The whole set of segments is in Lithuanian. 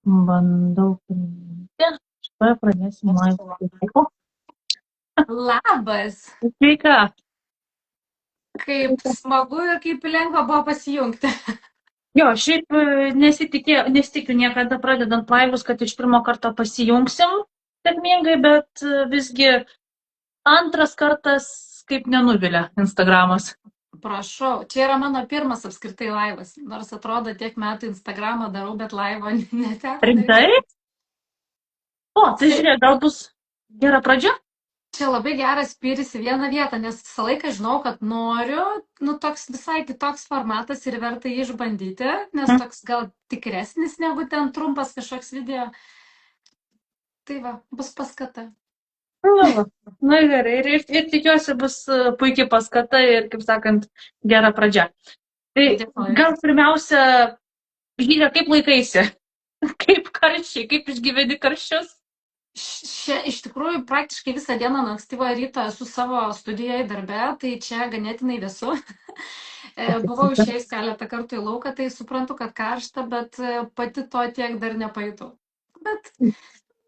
Bandau priminti. Šitoje pradėsim laiko. Labas. Sveika. Kaip smagu ir kaip lengva buvo pasijungti. Jo, šiaip nesitikiu niekada pradedant laivus, kad iš pirmo karto pasijungsim sėkmingai, bet visgi antras kartas kaip nenuvilia Instagramas. Prašau, čia yra mano pirmas apskritai laivas. Nors atrodo, tiek metų Instagramą darau, bet laivo neteko daryti. Rimtai? O, tai žiūrėk, gal bus gera pradžia? Čia labai geras spyris į vieną vietą, nes visą laiką žinau, kad noriu, toks visai kitoks formatas ir verta jį išbandyti, nes toks gal tikresnis negu ten trumpas kažkoks video. Tai va, bus paskata. Na gerai, ir tikiuosi bus puikiai paskata ir, kaip sakant, gera pradžia. Tai gal pirmiausia, Žydre, kaip laikaisi? Kaip karščiai, kaip išgyveni karščius? Iš tikrųjų, praktiškai visą dieną nuo ankstyvo ryto esu savo studijoje darbe, tai čia ganėtinai vėsu. Buvau išėjus keletą kartų į lauką, tai suprantu, kad karšta, bet pati to tiek dar nepajutau.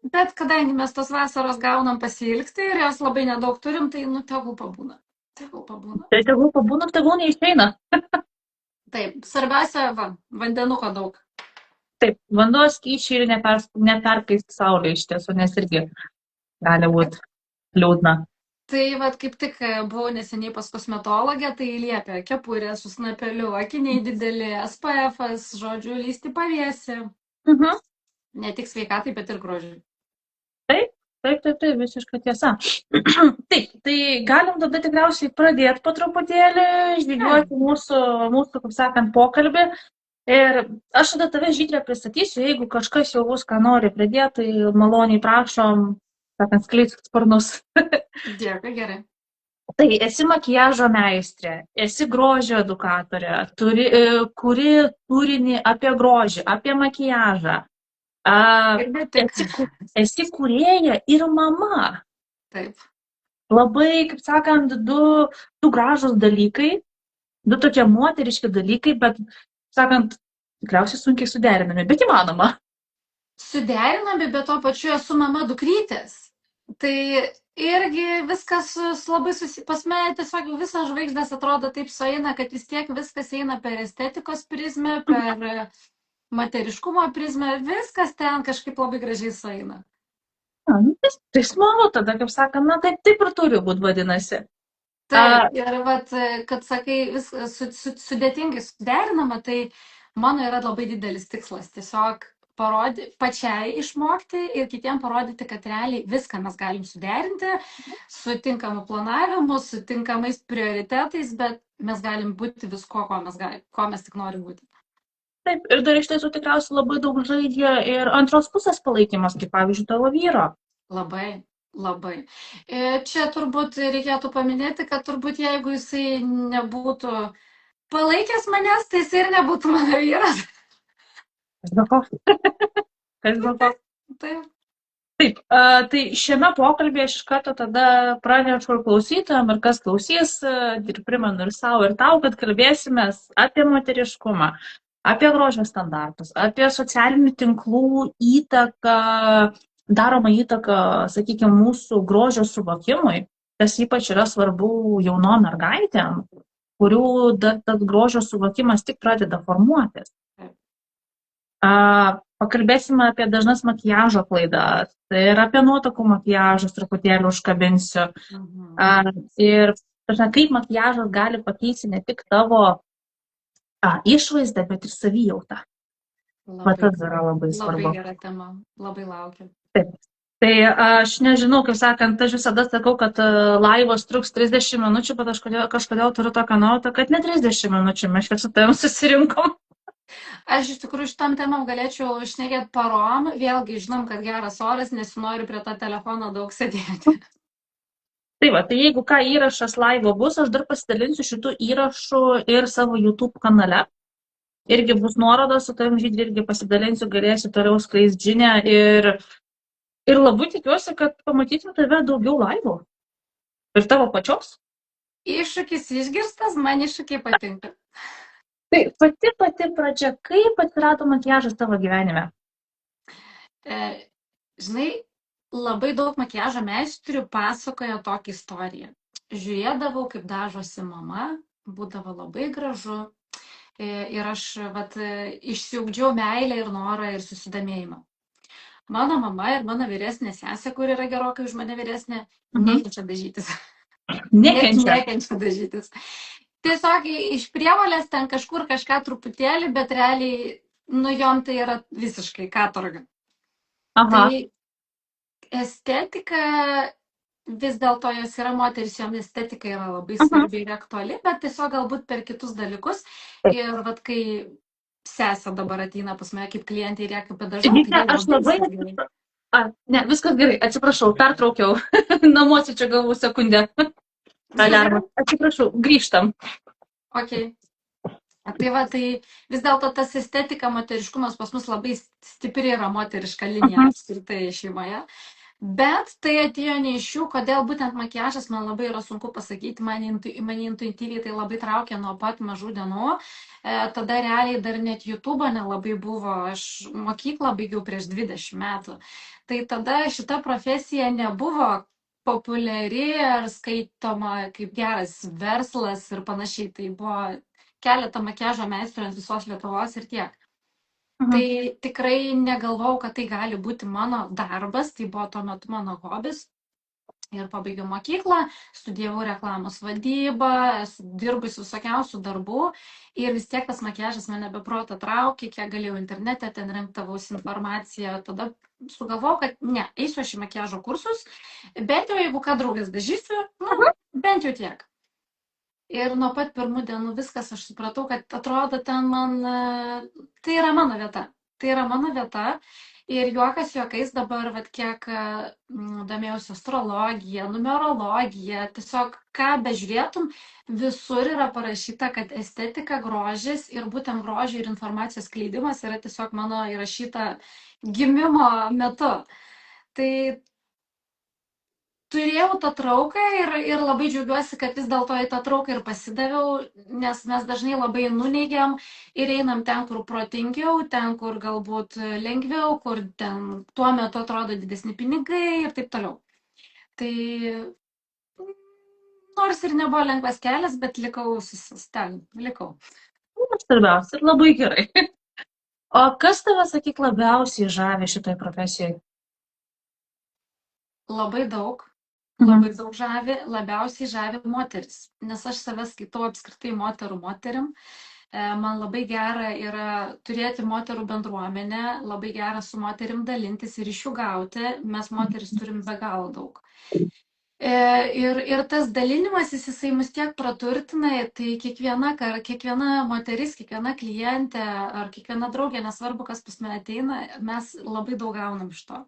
Bet kadangi mes tos vasaros gaunam pasiilgti ir jos labai nedaug turim, tai tegul pabūna. Tai tegul pabūna, tegul neišeina. Taip, svarbiausia, vandenuko daug. Taip, vanduo skyčiai ir neperkaisti saulė iš tiesų, nes irgi gali būti liūdna. Tai kaip tik buvau neseniai pas kosmetologę, tai liepia kepurė su snapeliu, akiniai dideli, SPF-as, žodžiu, lysti pavėsi. Ne tik sveikatai, bet ir grožiui. Taip, visiškai tiesa. Taip, tai galim tada tikriausiai pradėti po truputėlį, žygiuoti mūsų, kaip sakant, pokalbį. Ir aš tada tave, Žydre, pristatysiu, jeigu kažkas jau bus, ką nori pridėti, tai maloniai prašom, sakant, skleisk sparnus. Dėkui, gerai. Tai esi makiažo meistrė, esi grožio edukatorė, kuri turinį apie grožį, apie makiažą. Esi kūrėja ir mama. Taip. Labai, kaip sakant, du gražūs dalykai, du tokie moteriški dalykai, bet, sakant, tikriausiai sunkiai suderinami, bet įmanoma. Suderinami, bet tuo pačiu esu mama dukrytės. Tai irgi viskas labai pas mane tiesiog visas žvaigždės atrodo taip sueina, kad vis tiek viskas eina per estetikos prizmę, per materiškumo prizmę, viskas ten kažkaip labai gražiai sueina. Tai smagu tada, kaip sakant, na taip ir turi būti vadinasi. Taip, ir kad sakai, viskas sudėtingai suderinama, tai mano yra labai didelis tikslas. Tiesiog pačiai išmokti ir kitiem parodyti, kad realiai viską mes galim suderinti su tinkamu planavimu, su tinkamais prioritetais, bet mes galim būti visko, ko mes tik norim būti. Taip, ir dar iš tiesų tikriausiai labai daug žaidžia ir antros pusės palaikymas, kaip pavyzdžiui tavo vyro. Labai. Čia turbūt reikėtų paminėti, kad turbūt jeigu jisai nebūtų palaikęs manęs, tai jisai ir nebūtų mano vyras. Kas dėl to? Taip, tai šiame pokalbėje iš karto tada pranešu ir klausytojams, ir kas klausys, ir primenu ir savo, ir tau, kad kalbėsime apie moteriškumą, apie grožio standartus, apie socialinių tinklų įtaką, daroma įtaka, sakykime, mūsų grožio suvokimui, kas ypač yra svarbu jaunom mergaitėm, kurių tas grožio suvokimas tik pradeda formuotis. Pakalbėsime apie dažnas makiažo klaidas ir apie nuotakų makiažus truputėlį užkabinsiu. Ir kaip makiažas gali pakeisti ne tik tavo išvaizdą, bet ir savijautą. Tas yra labai svarbu. Labai gera tema, labai laukiu. Taip. Tai aš nežinau, kaip sakant, aš visada sakau, kad laivas truks 30 minučių, bet aš kažkodėl turiu tokią nuojautą, kad ne 30 minučių mes čia su tavim susirinkom. Aš iš tikrųjų šitam temam galėčiau šnekėti parom, vėlgi žinom, kad geras oras, nesinoriu prie to telefono daug sėdėti. Tai jeigu ką įrašas laivo bus, aš dar pasidalinsiu šitų įrašų ir savo YouTube kanale. Irgi bus nuorodos, su tavim, Žydre, irgi pasidalinsiu, galėsiu toliau skleisti žinią ir labai tikiuosi, kad pamatysim tave daugiau laivų. Ir tavo pačios. Iššūkis išgirstas, man iššūkiai patinka. Tai pati pradžia, kaip atsirado makiažas tavo gyvenime? Žinai, labai daug makiažo meistrių pasakoja tokią istoriją. Žiūrėdavau, kaip dažosi mama, būdavo labai gražu. Ir aš išsiugdžiau meilę ir norą ir susidomėjimą. Mano mama ir mano vyresnė sesė, kur yra gerokai už mane vyresnė, nekenčia dažytis. Nekenčia dažytis. Tiesiog iš prievolės ten kažkur kažką truputėlį, bet realiai, jom tai yra visiškai katorga. Aha. Tai estetika, vis dėlto jos yra moteris, jom estetika yra labai svarbi ir aktuali, bet tiesiog galbūt per kitus dalykus. Ir kai sesė dabar ateina pas mane kaip klientė ir ją kaip padažau, tai aš labai... Ne, viskas gerai, atsiprašau, pertraukiau. Namuose čia gavau sekundę. Atsiprašau, grįžtam. Ok. Tai vis dėlto tas estetika, moteriškumas pas mus labai stipri yra moteriška linija apskritai šeimoje. Bet tai atėjo ne iš jų, kodėl būtent makiažas, man labai yra sunku pasakyti, mane intuityviai tai labai traukė nuo pat mažų dienų. Tada realiai dar net YouTube'o nelabai buvo, aš mokyklą baigiau prieš 20 metų. Tai tada šita profesija nebuvo populiari ar skaitoma kaip geras verslas ir panašiai. Tai buvo keletą makiažo meistrų ant visos Lietuvos ir tiek. Tai tikrai negalvojau, kad tai gali būti mano darbas, tai buvo tuo metu mano hobis. Ir pabaigiau mokyklą, studijavau reklamos vadybą, esu dirbus visokiausių darbų ir vis tiek tas makiažas mane be proto traukė, kiek galėjau internete, ten rinkdavausi informaciją. Tada sugalvojau, kad ne, eisiu aš į makiažo kursus, bent jau jeigu ką draugas dažysiu, bent jau tiek. Ir nuo pat pirmų dienų viskas, aš supratau, kad atrodo ten tai yra mano vieta. Tai yra mano vieta. Ir juokas juokais dabar, kiek domėjausi astrologija, numerologija, tiesiog ką bežiūrėtum, visur yra parašyta, kad estetika, grožis ir būtent grožio ir informacijos skleidimas yra tiesiog mano įrašyta gimimo metu. Tai turėjau tą trauką ir labai džiaugiuosi, kad vis dėlto į tą trauką ir pasidaviau, nes mes dažnai labai nuneigiam ir einam ten, kur protingiau, ten, kur galbūt lengviau, kur ten tuo metu atrodo didesni pinigai ir taip toliau. Tai nors ir nebuvo lengvas kelias, bet likau ten, likau. Svarbiausia, ir labai gerai. O kas tave, sakyk, labiausiai žavi šitoj profesijai? Labai daug. Labai daug žavi, labiausiai žavi moteris, nes aš save skaitau apskritai moterim. Man labai gera yra turėti moterų bendruomenę, labai gera su moterim dalintis ir iš jų gauti, mes moteris turim be galo daug. Ir tas dalinimas, jisai mus tiek praturtina, tai kiekviena moteris, kiekviena klientė ar kiekviena draugė, nesvarbu, kas pas mane ateina, mes labai daug gaunam iš to.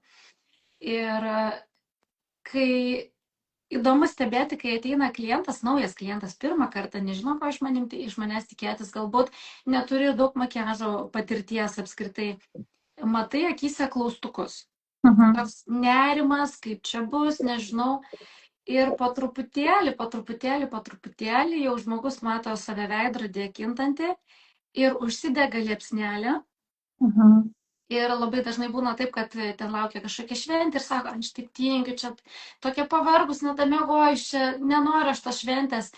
Ir kai įdomu stebėti, kai ateina klientas, naujas klientas, pirmą kartą, nežinau, ko iš manęs tikėtis, galbūt neturi daug makiažo patirties apskritai. Matai akyse klaustukus. Toks nerimas, kaip čia bus, nežinau. Ir po truputėlį jau žmogus mato save veidrodėje kintantį ir užsidega liepsnelę. Ir labai dažnai būna taip, kad ten laukia kažkokia šventė ir sako, aš taip tingiu, čia tokia pavargus, nedamiegoju, čia nenoriu aš tos šventės.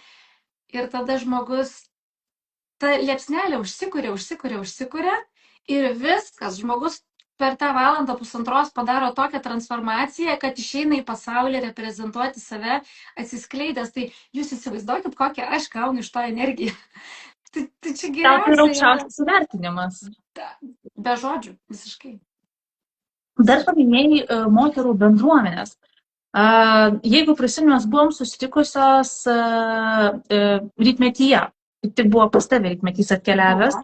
Ir tada žmogus, ta liepsnelė užsikuria ir viskas, žmogus per tą valandą pusantros padaro tokią transformaciją, kad išeina į pasaulį reprezentuoti save atsiskleidęs. Tai jūs įsivaizduokit, kokią aš gaunu iš to energiją. Tai čia geriausia. Tai yra aukščiausias įvertinimas. Be žodžių, visiškai. Dar paminėjai moterų bendruomenės. Jeigu prisimės, buvom susitikusios rytmetyje. Tik buvo pas tave rytmetys atkeliavęs.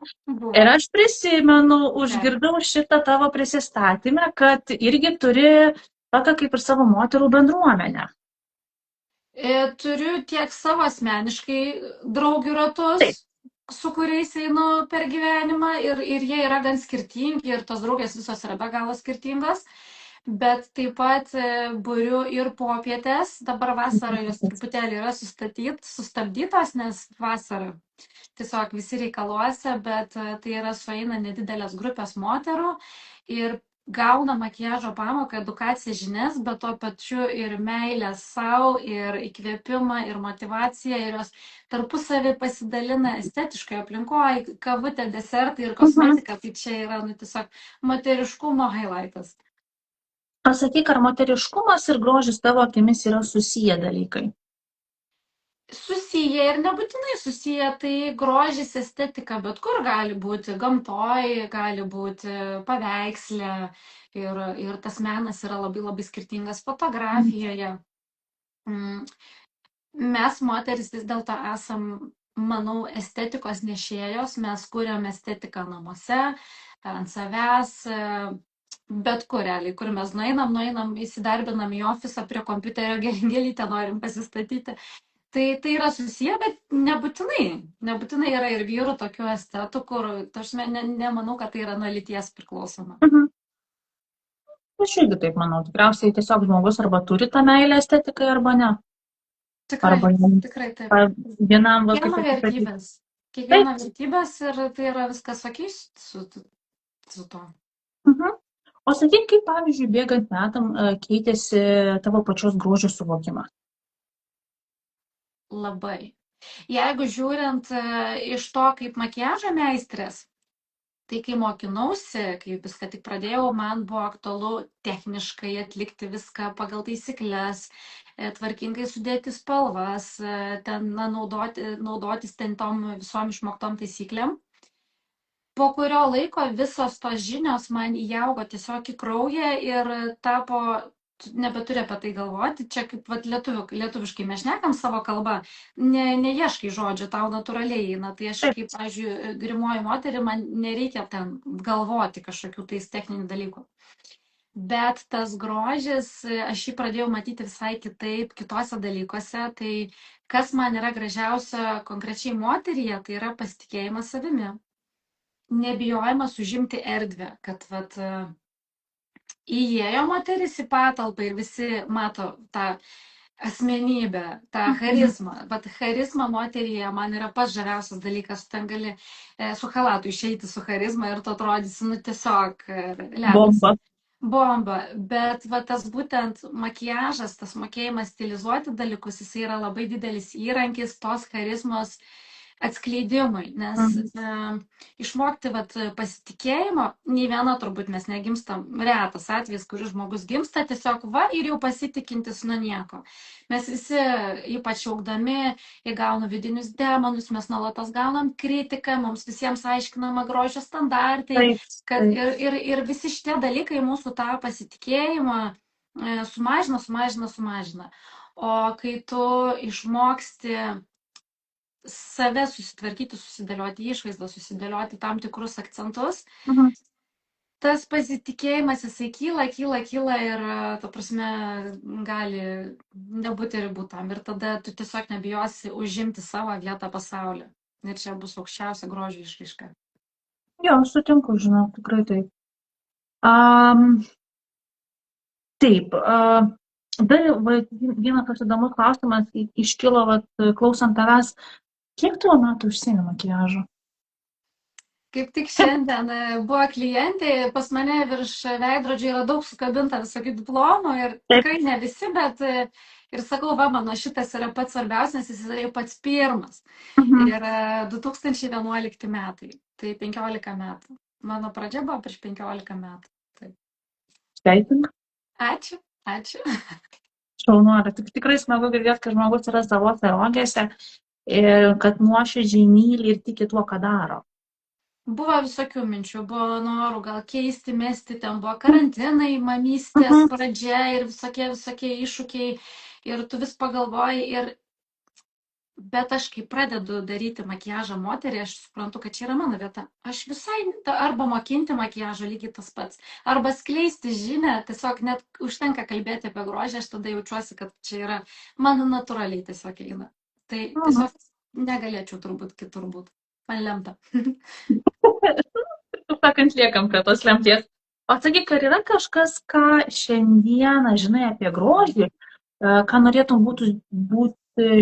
Ir aš prisimenu, užgirdau šitą tavo prisistatymę, kad irgi turi tokią kaip ir savo moterų bendruomenę. Turiu tiek savo asmeniškai draugių ratus, su kuriais einu per gyvenimą ir jie yra gan skirtingi ir tos draugės visos yra be galo skirtingos. bet taip pat buriu ir popietės. Dabar vasarą jos Mhm. truputėlį yra sustabdytos, nes vasarą tiesiog visi reikaluose, bet tai yra sueina nedidelės grupės moterų ir gauna makiažo pamoką, edukaciją, žinias, bet tuo pačiu ir meilę savo, ir įkvėpimą, ir motivaciją, ir jos tarpusavį pasidalina estetiškai aplinkoje, kavutė, desertai ir Mhm. kosmetika, tai čia yra tiesiog moteriškumo highlightas. Pasakyk, ar moteriškumas ir grožis tavo akimis yra susiję dalykai? Susiję ir nebūtinai susiję, tai grožis, estetika, bet kur gali būti, gamtoj, gali būti paveiksle ir tas menas yra labai labai skirtingas fotografijoje. Mm, Mes, moteris, vis dėlto esam, manau, estetikos nešėjos, mes kuriam estetiką namuose, ant savęs, bet kur realiai, kur mes nueinam, įsidarbinam į ofisą prie kompiuterio, gėlytę norim pasistatyti. Tai yra susiję, bet nebūtinai yra ir vyrų tokių estetų, kur, aš nemanau, kad tai yra nuo lyties priklausoma. Mhm. Aš irgi taip manau. Tikriausiai tiesiog žmogus arba turi tą meilę estetikai, arba ne. Tikrai, Arba jam- tikrai taip. ar vienam, va, kaip Kiekvieno ir tu sakei. vertybės. Taip. Kiekvieno vertybės ir tai yra viskas okei su to. Mhm. O sakyk, kaip pavyzdžiui, bėgant metam keitėsi tavo pačios grožio suvokimas? Labai. Jeigu žiūrint iš to kaip makiažo meistrės, tai kai mokinausi, kai viską tik pradėjau, man buvo aktualu techniškai atlikti viską pagal taisyklės, tvarkingai sudėti spalvas, ten naudotis ten tom visom išmoktom taisyklėm. Po kurio laiko visos tos žinios man įaugo tiesiog į kraują ir tapo, nebeturi apie tai galvoti, čia kaip vat, lietuviškai mes šnekam savo kalbą, neieškai žodžių, tau natūraliai eina. Tai aš, Taip. kaip, pavyzdžiui, grimuoju moterį, man nereikia ten galvoti kažkokių tais techninių dalykų. Bet tas grožis, aš jį pradėjau matyti visai kitaip, kitose dalykuose. Tai kas man yra gražiausia konkrečiai moteryje, tai yra pasitikėjimas savimi. Nebijojimas užimti erdvę, kad vat, įėjo moteris į patalpą ir visi mato tą asmenybę, tą charizmą. Bet charizma moteryje man yra pats žaviausias dalykas. Ten gali su halatu išeiti su charizma ir tu atrodysi, tiesiog ledas. Bomba. Bomba. Bet va, tas būtent makiažas, tas mokėjimas stilizuoti dalykus, jis yra labai didelis įrankis tos charizmos atskleidimui, nes išmokti vat, pasitikėjimo, nei viena turbūt mes negimstam, retas atvejis, kuris žmogus gimsta tiesiog va ir jau pasitikintis nuo nieko. Mes visi, ypač augdami, įgaunam vidinius demonus, mes nuolatos gaunam kritiką, mums visiems aiškinama grožio standartai, Taip. ir visi šitie dalykai mūsų tą pasitikėjimą sumažina. O kai tu išmoksti save susitvarkyti, susidėlioti išvaizdą, susidėlioti tam tikrus akcentus, Mhm. tas pasitikėjimas jisai kyla ir, ta prasme, gali nebūti ribų tam. Ir tada tu tiesiog nebijosi užimti savo vietą pasaulyje. Ir čia bus aukščiausia grožio išraiška. Jo, sutinku, žinau, tikrai taip. Um, taip. Dar vienas toks įdomus klausimas iškilo, klausant tavęs, kiek tuo metu užsiemi makiažu? Kaip tik šiandien buvo klientė, pas mane virš veidrodžio yra daug sukabinta visokių diplomų ir tikrai ne visi, bet ir sakau, va, mano šitas yra pats svarbiausias, nes jis yra jau pats pirmas. Mhm. Ir 2011 metai, tai 15 metų. Mano pradžia buvo prieš 15 metų. Taip. Sveikinu. Ačiū. Šaunuolė. Tikrai smagu girdėti, kad žmogus yra savose rogėse ir kad nuoširdžiai myli ir tiki tuo, ką daro. Buvo visokių minčių, buvo norų gal keisti, mesti, ten buvo karantinai, mamystės pradžia ir visokie iššūkiai ir tu vis pagalvoji bet aš kai pradedu daryti makiažą moteriai, aš suprantu, kad čia yra mano vieta. Aš visai arba mokinti makiažo lygiai tas pats, arba skleisti žinią, tiesiog net užtenka kalbėti apie grožį, aš tada jaučiuosi, kad čia yra mano natūraliai tiesiog eina. Tai tiesiog negalėčiau turbūt kitur būti. Man lemta. Taip sakant, liekam prie tos lemties. Atsakyk, ar yra kažkas, ką šiandieną žinai apie grožį, ką norėtum būti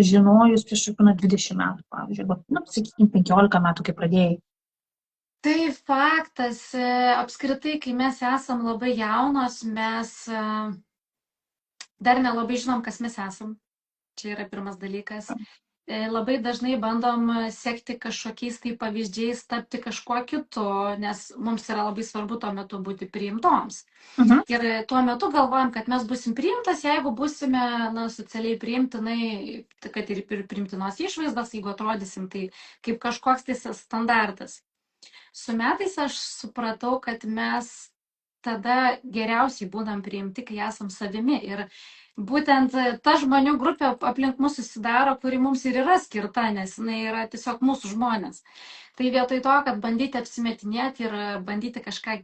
žinojus prieš 20 metų, pavyzdžiui, arba, nu, sakykime, 15 metų, kai pradėjai. Tai faktas, apskritai, kai mes esam labai jaunos, mes dar nelabai žinom, kas mes esam. Čia yra pirmas dalykas. Labai dažnai bandom sekti kažkokiais tai pavyzdžiais, tapti kažkuo kitu, nes mums yra labai svarbu tuo metu būti priimtoms. Ir tuo metu galvojam, kad mes busim priimtas, jeigu busime socialiai priimtinai, kad ir priimtinos išvaizdos, jeigu atrodysim tai kaip kažkoks tai standartas. Su metais aš supratau, kad mes tada geriausiai būnam priimti, kai esam savimi. Ir būtent ta žmonių grupė aplink mus susidaro, kuri mums ir yra skirta, nes jinai yra tiesiog mūsų žmonės. Tai vietoj to, kad bandyti apsimetinėti ir bandyti kažką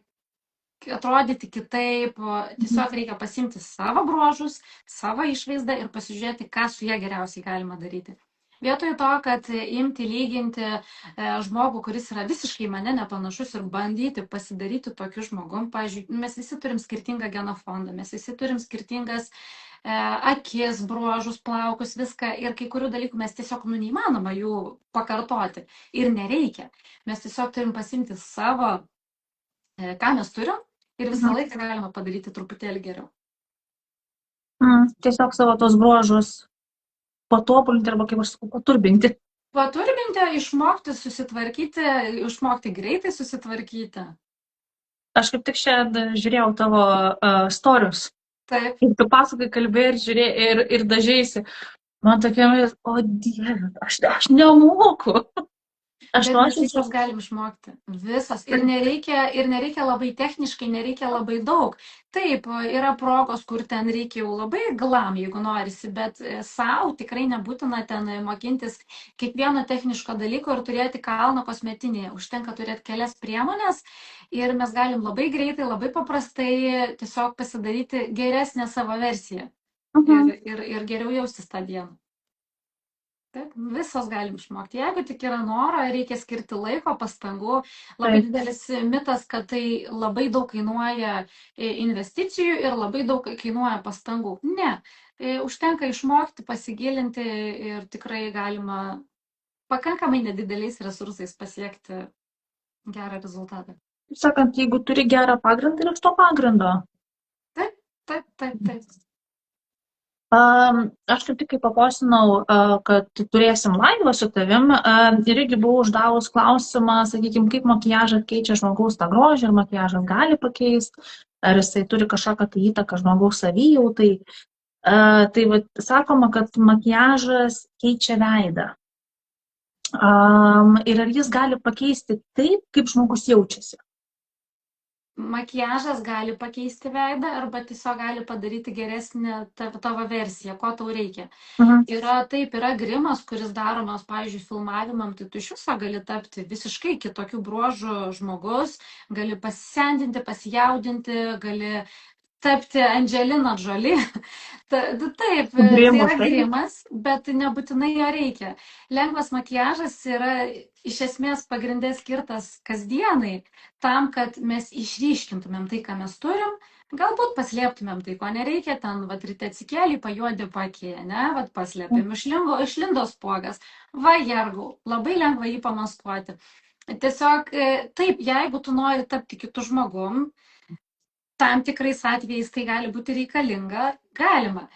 atrodyti kitaip, tiesiog reikia pasimti savo bruožus, savo išvaizdą ir pasižiūrėti, ką su jie geriausiai galima daryti. Vietoj to, kad imti lyginti žmogų, kuris yra visiškai mane nepanašus ir bandyti pasidaryti tokiu žmogum. Pavyzdžiui, mes visi turim skirtingą genofondą, mes visi turim skirtingas akis, bruožus, plaukus, viską. Ir kai kurių dalykų mes tiesiog neįmanoma jų pakartoti. Ir nereikia. Mes tiesiog turim pasimti savo, ką mes turim ir visą laiką galima padaryti truputėlį geriau. Tiesiog savo tos bruožus patobulinti arba, kaip aš sakau, paturbinti. Paturbinti, išmokti susitvarkyti, išmokti greitai susitvarkyti. Aš kaip tik šiandien žiūrėjau tavo storius. Taip. Ir tu pasakai, kalbėjai ir dažeisi. Man tokia, o Dieve, aš nemoku. Bet mes visos galim išmokti. Visas. Ir nereikia labai techniškai, nereikia labai daug. Taip, yra progos, kur ten reikia jau labai glam, jeigu norisi, bet savo tikrai nebūtina ten mokintis kiekvieno techniško dalyko ir turėti kalną kosmetinį. Užtenka turėti kelias priemonės ir mes galim labai greitai, labai paprastai tiesiog pasidaryti geresnę savo versiją. Ir geriau jaustis tą dieną. Taip, visos galim išmokti. Jeigu tik yra noro, reikia skirti laiko, pastangų. Labai didelis mitas, kad tai labai daug kainuoja investicijų ir labai daug kainuoja pastangų. Ne, užtenka išmokti, pasigilinti ir tikrai galima pakankamai nedideliais resursais pasiekti gerą rezultatą. Sakant, jeigu turi gerą pagrindą, ir iš to pagrindo. Taip. Aš kaip tik, kai papostinau, kad turėsim laivą su tavim, ir irgi buvau uždavus klausimą, sakykime, kaip makiažas keičia žmogaus tą grožį, ar makiažas gali pakeisti, ar jisai turi kažkokią tai įtaką žmogaus savijautai. Tai sakoma, kad makiažas keičia veidą. Ir ar jis gali pakeisti taip, kaip žmogus jaučiasi? Makiažas gali pakeisti veidą arba tiesiog gali padaryti geresnę tavo versiją, ko tau reikia. Yra grimas, kuris daromas, pavyzdžiui, filmavimam, tai tu iš viso gali tapti visiškai kitokių bruožų žmogus, gali pasisendinti, pasijaudinti, gali tapti Angelina Jolie. Taip, tai yra grimas, bet nebūtinai jo reikia. Lengvas makiažas yra iš esmės pagrindė skirtas kasdienai, tam, kad mes išryškintumėm tai, ką mes turim, galbūt paslėptumėm tai, ko nereikia, ten, ryte atsikėlį, pajuodė pakėję, ne, paslėpėm, išlindo spuogas, jergau, labai lengva jį pamaskuoti. Tiesiog taip, jeigu tu nori tapti kitų žmogum, tam tikrais atvejais tai gali būti reikalinga, galima,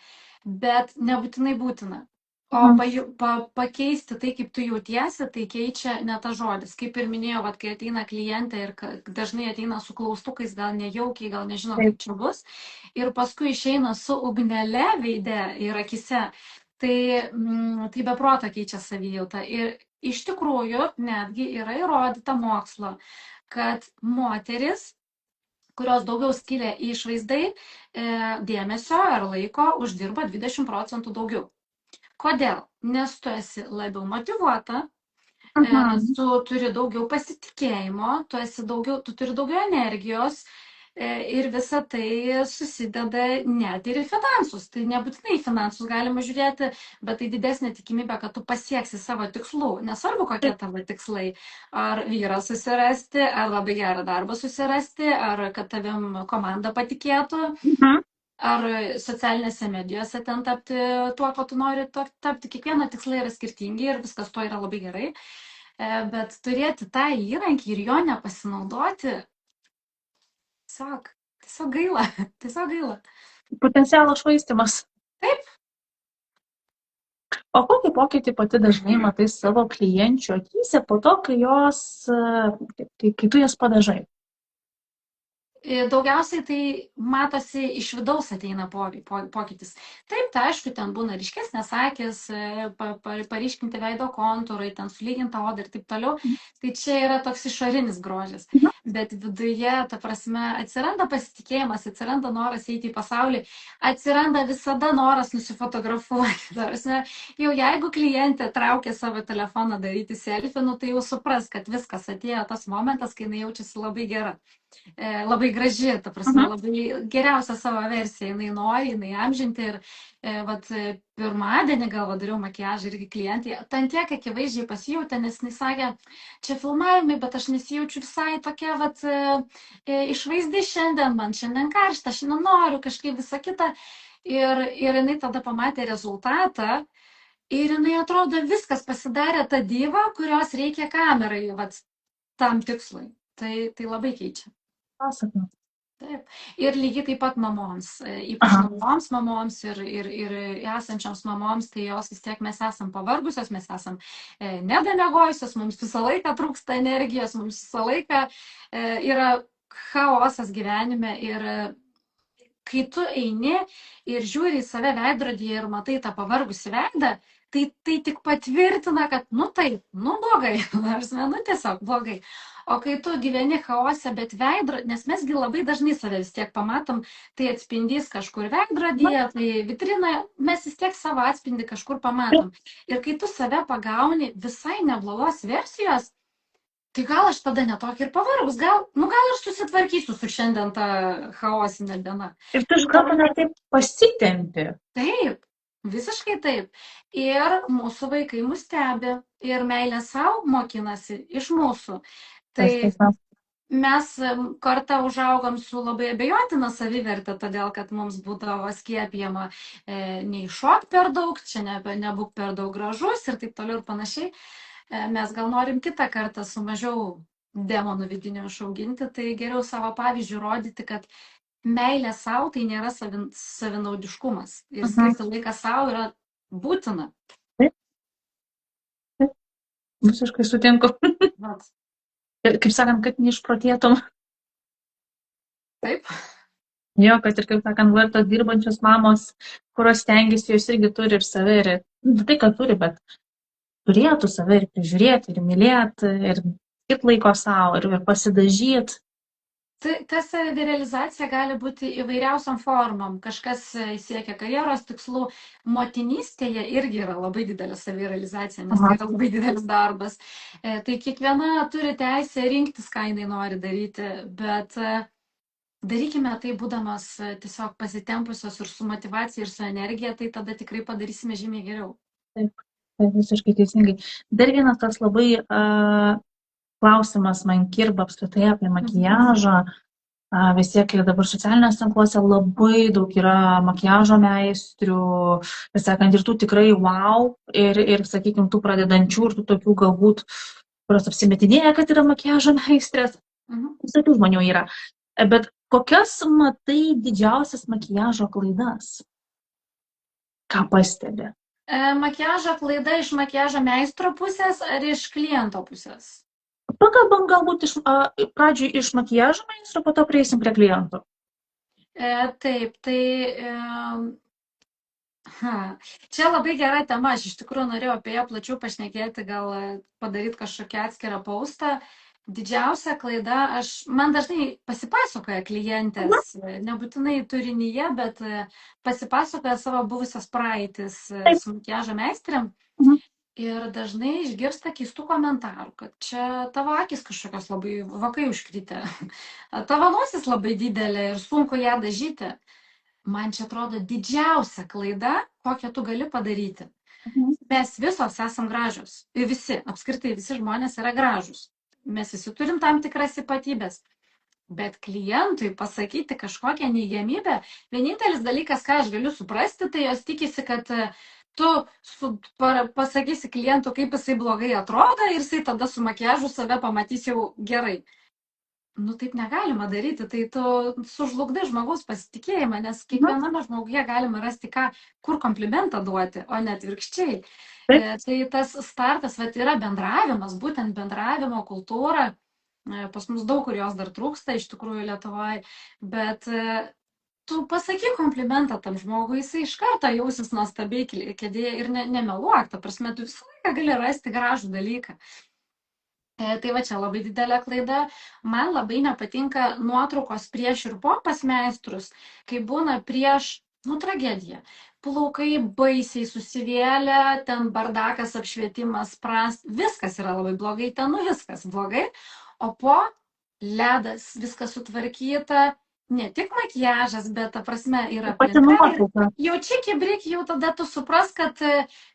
bet nebūtinai būtina. O pakeisti tai, kaip tu jautiesi, tai keičia ne ta žodis. Kaip ir minėjau, kai ateina klientė ir dažnai ateina su klaustukais, gal nejaukiai, gal nežino, kaip čia bus, ir paskui išeina su ugnele veide ir akise, tai be proto keičia savijautą. Ir iš tikrųjų netgi yra įrodyta mokslo, kad moteris, kurios daugiau skiria išvaizdai, dėmesio ar laiko, uždirba 20% daugiau. Kodėl? Nes tu esi labiau motyvuota, tu turi daugiau pasitikėjimo, tu turi daugiau energijos Ir visa tai susideda net ir į finansus. Tai nebūtinai į finansus galima žiūrėti, bet tai didesnė tikimybė, kad tu pasieksi savo tikslų. Nesvarbu, kokie tavo tikslai. Ar vyrą susirasti, ar labai gerą darbą susirasti, ar kad tavim komanda patikėtų, Mhm. ar socialinėse medijose ten tapti tuo, ko tu nori tapti. Kiekvieno tikslai yra skirtingi ir viskas to yra labai gerai. Bet turėti tą įrankį ir jo nepasinaudoti, tiesiog gaila. Tiesiog gaila. Potencialo švaistimas. Taip. O kokį pokytį pati dažnai matai savo klienčių akyse po to, kai tu jas padažai? Daugiausiai tai matosi iš vidaus ateina pokytis. Taip, tai aišku, ten būna ryškesnės akis, paryškinti veido kontūrai, ten sulyginta oda ir taip toliau. Tai čia yra toks išorinis grožis. Bet viduje, ta prasme, atsiranda pasitikėjimas, atsiranda noras eiti į pasaulį, atsiranda visada noras nusifotografuoti. Ta prasme, jau jeigu klientė traukia savo telefoną daryti selfie, nu, tai jau supras, kad viskas atėjo tas momentas, kai jinai jaučiasi labai gera. Labai graži, ta prasme, labai geriausia savo versija, jinai nori, jinai amžinti ir vat, pirmadienį gal dariau makiažą irgi klientai, ten tiek akivaizdžiai pasijautė, nes jis sakė, čia filmavimai, bet aš nesijaučiu visai tokia vat, išvaizdi šiandien, man šiandien karšta, šiandien noriu kažkaip visą kitą ir jinai tada pamatė rezultatą ir jinai atrodo viskas pasidarė ta diva, kurios reikia kamerai vat, tam tikslui. Tai labai keičia. Pasakau. Taip. Ir lygiai taip pat mamoms, ypač naujoms mamoms ir esančioms mamoms, tai jos vis tiek mes esam pavargusios, mes esam nedamiegojusios, mums visą laiką trūksta energijos, mums visą laiką yra chaosas gyvenime ir kai tu eini ir žiūri į save veidrodyje ir matai tą pavargusį veidą, tai tik patvirtina, kad, nu taip, nu blogai, nors, nu tiesiog blogai. O kai tu gyveni chaose, bet veidrodį, nes mesgi labai dažnai save vis tiek pamatom, tai atspindys kažkur veidrodyje, tai vitrinoje, mes vis tiek savo atspindį kažkur pamatom. Ir kai tu save pagauni visai neblogos versijos, tai gal aš tada netokį ir pavargus, gal aš susitvarkysiu su šiandien tą chaosinę dieną. Ir tu iš karto net taip pasitempi. Taip, visiškai taip. Ir mūsų vaikai mus stebi ir meilę savo mokinasi iš mūsų. Tai mes kartą užaugom su labai abejotina savivertė, todėl kad mums būdavo skiepijama neiššok per daug, čia nebūk per daug gražus ir taip toliau ir panašiai. Mes gal norim kitą kartą su mažiau demonų vidinių išauginti, tai geriau savo pavyzdžių rodyti, kad meilė savo tai nėra savinaudiškumas. Ir skirti laiką savo yra būtina. Visiškai sutinku. Kaip sakant, kad neišprotėtum. Taip. Jo, kad ir, kaip sakant, tos dirbančios mamos, kurios stengiasi, jos irgi turi ir save, ir tai, kad turi, bet turėtų save ir prižiūrėti, ir mylėti, ir skirti laiko savo, ir pasidažyti. Ta savirealizacija gali būti įvairiausiam formom. Kažkas siekia karjeros tikslų. Motinystėje irgi yra labai didelė savirealizacija, nes tai yra labai didelis darbas. Tai kiekviena turi teisę rinktis, ką jinai nori daryti, bet darykime tai būdamas tiesiog pasitempusios ir su motivacija, ir su energija, tai tada tikrai padarysime žymiai geriau. Taip, visiškai teisingai. Dar vienas tas labai klausimas man kirba apskritai apie makiažą. Vis tiek dabar socialinėse tinkluose labai daug yra makiažo meistrių, ir sakant, ir tų tikrai wow, ir sakykime, tų pradedančių, ir tų tokių galbūt, kurios apsimetinėja, kad yra makiažo meistrės. Visokių žmonių yra. Bet kokias matai didžiausias makiažo klaidas? Ką pastebi? Makiažo klaida iš makiažo meistro pusės ar iš kliento pusės? Pakalbam galbūt pradžiui iš makiažo meistro, po to prieisim prie klientų. Taip, tai čia labai gera tema, aš iš tikrųjų norėjau apie ją plačiau pašnekėti, gal padaryti kažkokią atskirą postą. Didžiausia klaida, man dažnai pasipasakoja klientės, nebūtinai turinyje, bet pasipasakoja savo buvusias praeitis su makiažo meistrėm. ir dažnai išgirsta keistų komentarų, kad čia tavo akys kažkokios labai vokai užkritę, tavo nosis labai didelė ir sunku ją dažyti. Man čia atrodo didžiausia klaida, kokią tu gali padaryti. Mhm. Mes visos esam gražios. Ir visi, apskritai visi žmonės yra gražus. Mes visi turim tam tikras ypatybės. Bet klientui pasakyti kažkokią neigiamybę, vienintelis dalykas, ką aš galiu suprasti, tai jos tikisi, kad tu pasakysi klientui, kaip jisai blogai atrodo ir jisai tada su makiažu save pamatys jau gerai. Nu, taip negalima daryti, tai tu sužlugdai žmogaus pasitikėjimą, nes kiekviename žmoguje galima rasti, kur komplimentą duoti, o ne atvirkščiai. Tai tas startas yra bendravimas, būtent bendravimo kultūra. Pas mus daug kur jos dar trūksta, iš tikrųjų Lietuvoje, bet tu pasakyk komplimentą tam žmogui, jisai iš karto jausis nuostabiai kėdėje ir nemeluok, ta prasme, tu visą laiką gali rasti gražų dalyką. Tai va čia labai didelė klaida. Man labai nepatinka nuotraukos prieš ir po pas meistrus, kai būna prieš, tragediją. Plaukai baisiai susivėlę, ten bardakas, apšvietimas, viskas yra labai blogai, ten viskas blogai. O po ledas, viskas sutvarkyta, ne tik makiažas, bet ta prasme yra aplinka. Jau čia kibrik, jau tada tu supras, kad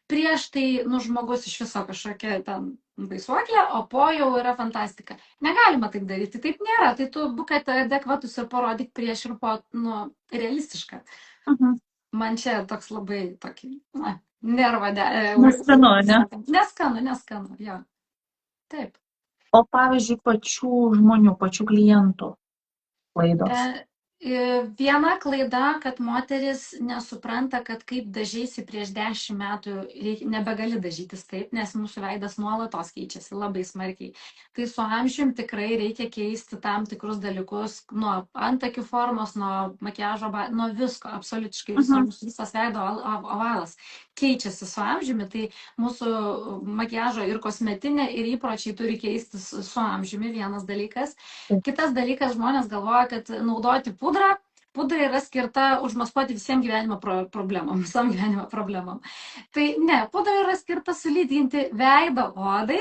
prieš tai, žmogus iš viso kažkokia ten baisuoklė, o po jau yra fantastika. Negalima taip daryti, taip nėra. Tai tu būk adekvatus ir parodyk prieš ir po, realistiška. Man čia toks labai tokį, nervą. Neskanu, ne? Neskanu, jo. Taip. O pavyzdžiui, pačių žmonių, pačių klientų klaidos? Viena klaida, kad moteris nesupranta, kad kaip dažeisi prieš 10 metų nebegali dažytis taip, nes mūsų veidas nuolatos keičiasi labai smarkiai. Tai su amžiumi tikrai reikia keisti tam tikrus dalykus, nuo antakių formos, nuo makiažo, nuo visko, absoliutiškai visas veido ovalas keičiasi su amžiumi, tai mūsų makiažo ir kosmetinė ir įpročiai turi keistis su amžiumi, vienas dalykas. Kitas dalykas, žmonės galvoja, kad naudoti pudrą yra skirta užmaskuoti visiems gyvenimo problemom. Tai ne, pudra yra skirta sulydinti veido odai,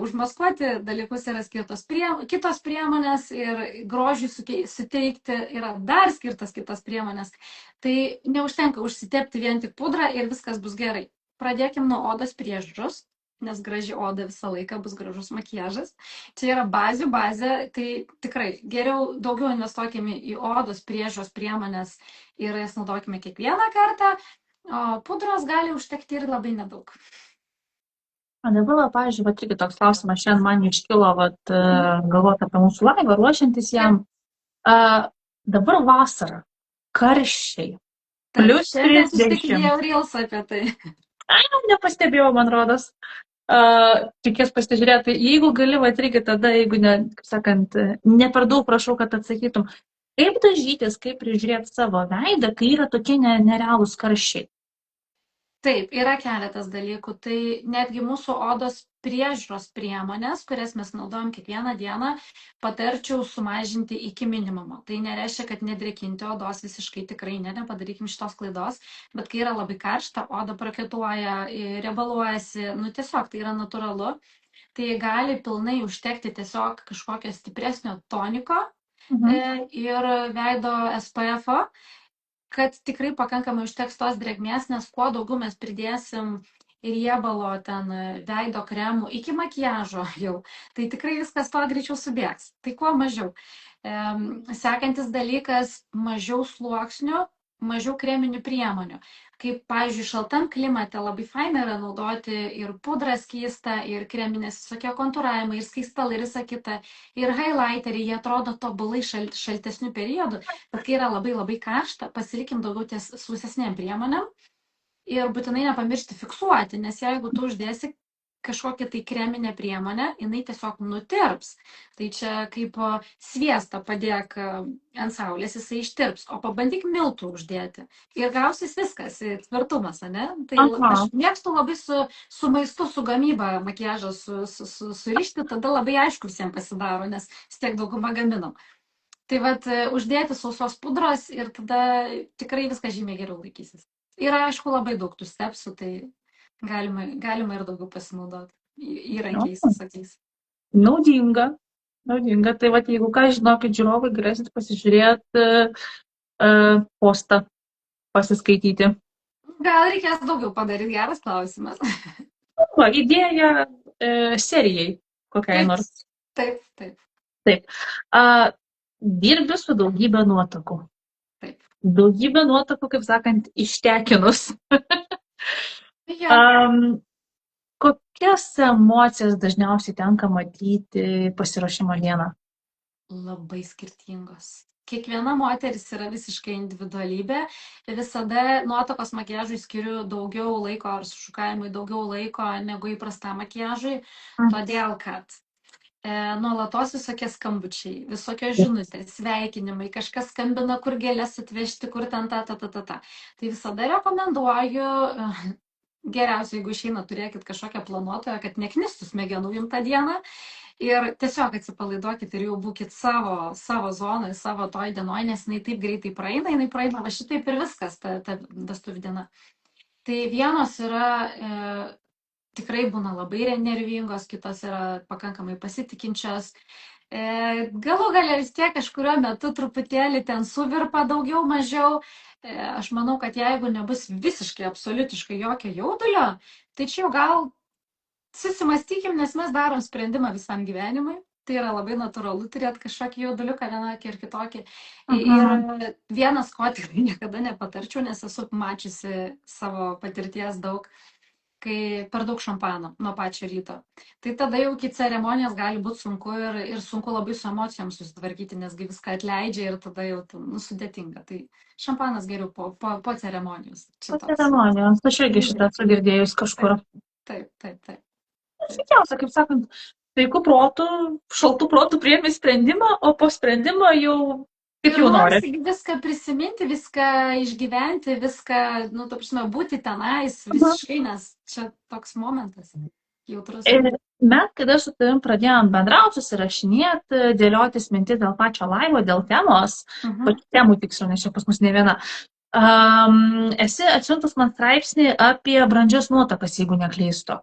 užmaskuoti dalykus yra skirtos kitos priemonės ir grožiui suteikti yra dar skirtas kitos priemonės. Tai neužtenka užsitepti vien tik pudrą ir viskas bus gerai. Pradėkim nuo odos priežiūros, nes graži oda visą laiką bus gražus makiažas. Čia yra bazė, tai tikrai geriau daugiau investuokime į odos priežiūros priemonės ir jas naudokime kiekvieną kartą, o pudros gali užtekti ir labai nedaug. O dabar, pavyzdžiui, irgi toks klausimas šiandien man iškilo, galvoti apie mūsų laivą, ruošiantis jam. Dabar vasara, karščiai, plius 30. Šiandien reels apie tai. Nepastebėjau, man rodos. Reikės pasižiūrėti, jeigu gali, irgi tada, jeigu ne per daug prašau, kad atsakytum, kaip dažytis, kaip prižiūrėti savo veidą, kai yra tokie nerealūs karščiai. Taip, yra keletas dalykų. Tai netgi mūsų odos priežiūros priemonės, kurias mes naudojam kiekvieną dieną, patarčiau sumažinti iki minimumo. Tai nereiškia, kad nedrėkinti odos visiškai tikrai nepadarykim šitos klaidos, bet kai yra labai karšta, oda praketuoja, riebaluojasi, tiesiog tai yra natūralu. Tai gali pilnai užtekti tiesiog kažkokio stipresnio toniko ir veido SPF-o, kad tikrai pakankamai užteks tos drėgmės, nes kuo daugiau mes pridėsim riebalo ten veido kremų iki makiažo jau, tai tikrai viskas to greičiau subėgs. Tai kuo mažiau. Sekantis dalykas - mažiau sluoksnių, mažiau kreminių priemonių. Kaip, pavyzdžiui, šaltam klimate labai faina yra naudoti ir pudrą skystą, ir kreminės visokie kontūravimai, ir skaistalai, ir visa kita. Ir highlighteriai, jie atrodo tobulai šaltesnių periodų, bet kai yra labai labai karšta, pasilikim daugiau ties sausesnėm priemonėm. Ir būtinai nepamiršti fiksuoti, nes jeigu tu uždėsi kažkokią tai kreminę priemonę, jinai tiesiog nutirps. Tai čia kaip sviestą padėk ant saulės, jisai ištirps, o pabandyk miltų uždėti. Ir gausis viskas, tvirtumas, ne? Tai aš mėgstu labai su maistu, su gamyba makiažą surišti, tada labai aišku visiems pasidaro, nes vis tiek daugumą gaminam. Tai uždėti sausos pudros ir tada tikrai viskas žymiai geriau laikysis. Yra, aišku, labai daug tų stepsų, tai Galima ir daugiau pasinaudoti Nu, įrankiais visokiais. naudinga. Naudinga. Tai va, jeigu ką, žinokit, žiūrovai, galėsit pasižiūrėti postą, pasiskaityti. Gal reikės daugiau padaryti, geras klausimas. Va, idėja serijai kokiai Taip, nors. taip, taip, Taip. Dirbi su daugybė nuotakų. taip. Daugybė nuotakų, kaip sakant, ištekinus. Jo. Kokias emocijas dažniausiai tenka matyti pasiruošimo dieną? Labai skirtingos. Kiekviena moteris yra visiškai individualybė. Visada nuotakos makiažui skiriu daugiau laiko ar sušukavimui daugiau laiko negu įprastam makiažui, todėl kad nuolatos visokie skambučiai, visokios žinutės, sveikinimai, kažkas skambina, kur gėlės atvežti, kur ten ta. Tai visada rekomenduoju, geriausia, jeigu išeina, turėkit kažkokią planuotoją, kad neknistų smegenų jums tą dieną. Ir tiesiog atsipalaiduokit ir jau būkit savo zonoje, savo toj dienoj, nes jinai taip greitai praeina, va šitaip ir viskas, ta vestuvių diena. Tai vienos yra, tikrai būna labai nervingos, kitos yra pakankamai pasitikinčios. Galų galia vis tiek kažkurio metu truputėlį ten suvirpa daugiau, mažiau. Aš manau, kad jeigu nebus visiškai, absoliutiškai jokio jaudulio, tai čia jau gal susimastykim, nes mes darom sprendimą visam gyvenimui. Tai yra labai natūralu turėti kažkokį jauduliuką vienokį ir kitokį. Ir vienas, ko tikrai niekada nepatarčiau, nes esu mačiusi savo patirties daug, kai per daug šampano nuo pačio ryto. Tai tada jau iki ceremonijos gali būti sunku ir sunku labai su emocijom susitvarkyti, nesgi viską atleidžia ir tada jau sudėtinga. Tai šampanas geriau po ceremonijos. Po ceremonijos. Aš irgi šitą esu girdėjus kažkur. Taip. Sveikiausia, kaip sakant, sveiku protu, šaltų protų priėmė sprendimą, o po sprendimo jau kaip jau nori. Viską prisiminti, viską išgyventi, viską, ta prasme, būti tenais visiškai, nes čia toks momentas jautrus. Mes, kada su tavim pradėjom bendrauti, susirašinėti, dėliotis mintis dėl pačio laivo, dėl temos, pačių temų tiksliau, nes čia pas mus ne viena. Esi atsiuntus man straipsnį apie brandžias nuotakas, jeigu neklystu.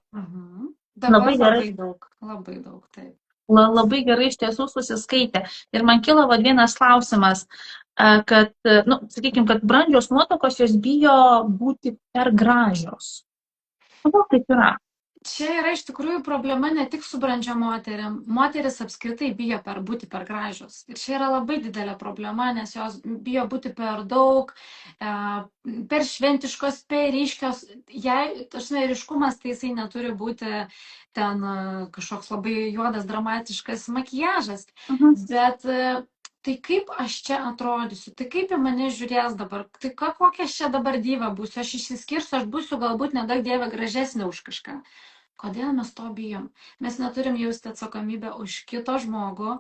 Dabar labai daug, taip. Labai gerai iš tiesų susiskaitė. Ir man kilo vienas klausimas, kad, sakykime, kad brandžios nuotakos jos bijo būti per gražios. Kodėl taip yra? Čia yra iš tikrųjų problema ne tik su brandžia moterim. Moteris apskritai bijo būti per gražios. Ir čia yra labai didelė problema, nes jos bijo būti per daug, per šventiškos, per ryškios. Jei, ryškumas, tai jisai neturi būti ten kažkoks labai juodas, dramatiškas makiažas. Bet tai kaip aš čia atrodysiu, tai kaip į mane žiūrės dabar, tai kokia aš čia dabar diva būsiu, aš išsiskirsiu, aš būsiu galbūt nedaug dievė gražesnė už kažką. Kodėl mes to bijom? Mes neturim jausti atsakomybę už kito žmogų.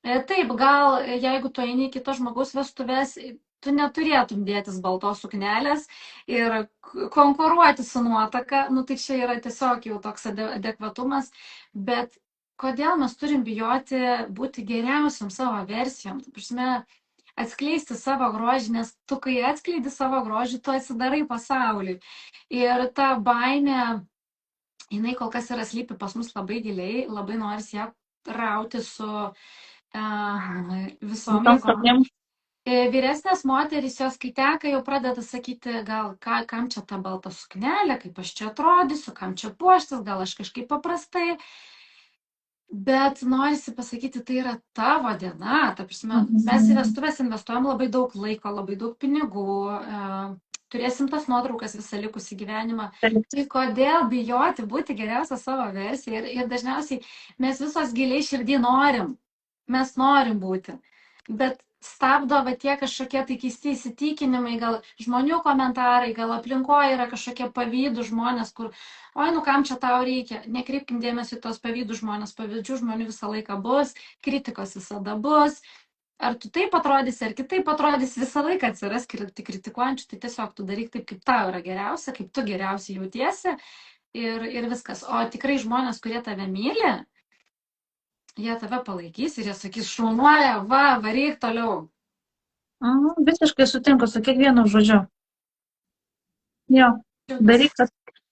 Taip, gal jeigu tu eini į kito žmogaus vestuves, tu neturėtum dėtis baltos suknelės ir konkuruoti su nuotaka, tai čia yra tiesiog jau toks adekvatumas, bet kodėl mes turim bijoti būti geriausiam savo versijom, tai prasme, atskleisti savo grožį, nes tu, kai atskleidi savo grožį, tu atsidarai pasauliui. Ir ta baimė, jinai kol kas yra slypi pas mus labai giliai, labai norisi ją rauti su visom jėgom. Vyresnės moterys, jos kai teka, jau pradeda sakyti, gal kam čia ta balta suknelė, kaip aš čia atrodysiu, kam čia puoštis, gal aš kažkaip paprastai. Bet norisi pasakyti, tai yra tavo diena, ta prasme, mes į vestuvės investuojam labai daug laiko, labai daug pinigų, turėsim tas nuotraukas visą likusį gyvenimą. Tai kodėl bijoti būti geriausia savo versija? Ir dažniausiai mes visos giliai širdį norim. Mes norim būti. Bet stabdo tie kažkokie tai keisti įsitikinimai, gal žmonių komentarai, gal aplinkoje yra kažkokie pavydų žmonės, kur, oi, kam čia tau reikia. Nekreipkim dėmesį tos pavydų žmonės, pavydžių žmonių visą laiką bus, kritikos visada bus. Ar tu taip atrodysi, ar kitaip atrodysi, visą laiką atsiras kritikuojančių, tai tiesiog tu daryk taip, kaip tau yra geriausia, kaip tu geriausiai jautiesi ir viskas. O tikrai žmonės, kurie tave myli, jie tave palaikys ir jie sakys, šaunuoja, varyk toliau. Visiškai sutinku su kiekvienu žodžiu. Jo, daryk,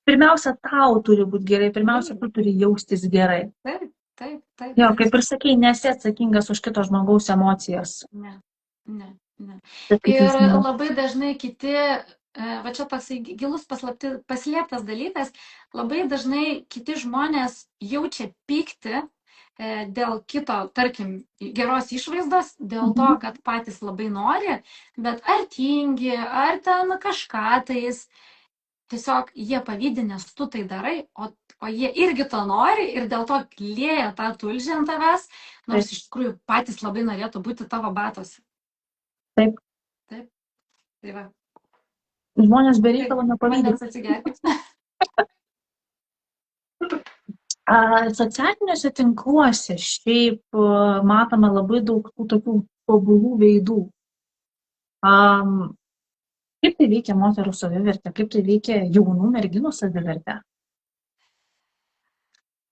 pirmiausia, tau turi būti gerai, pirmiausia, tu turi jaustis gerai. Taip, taip, taip. Jo, taip. kaip ir sakei, nesi atsakingas už kito žmogaus emocijas. Ne, ne, ne. Taip kaip Ir teisinga. labai dažnai kiti, va čia toks gilus paslėptas dalykas, labai dažnai kiti žmonės jaučia pyktį dėl kito, tarkim, geros išvaizdos, dėl to, kad patys labai nori, bet ar tingi, ar ten kažką tais, tiesiog jie pavydi, nes tu tai darai, o jie irgi to nori ir dėl to lieja tą tulžį ant tavęs, nors iš tikrųjų patys labai norėtų būti tavo batuose. Taip. Taip. Tai va. Žmonės be reikalo nepavydi. Vandens atsigerkit. Socialiniuose tinkluose šiaip matome labai daug tų tokių tobulų veidų. Kaip tai veikia moterų savivertę, kaip tai veikia jaunų merginų savivertę?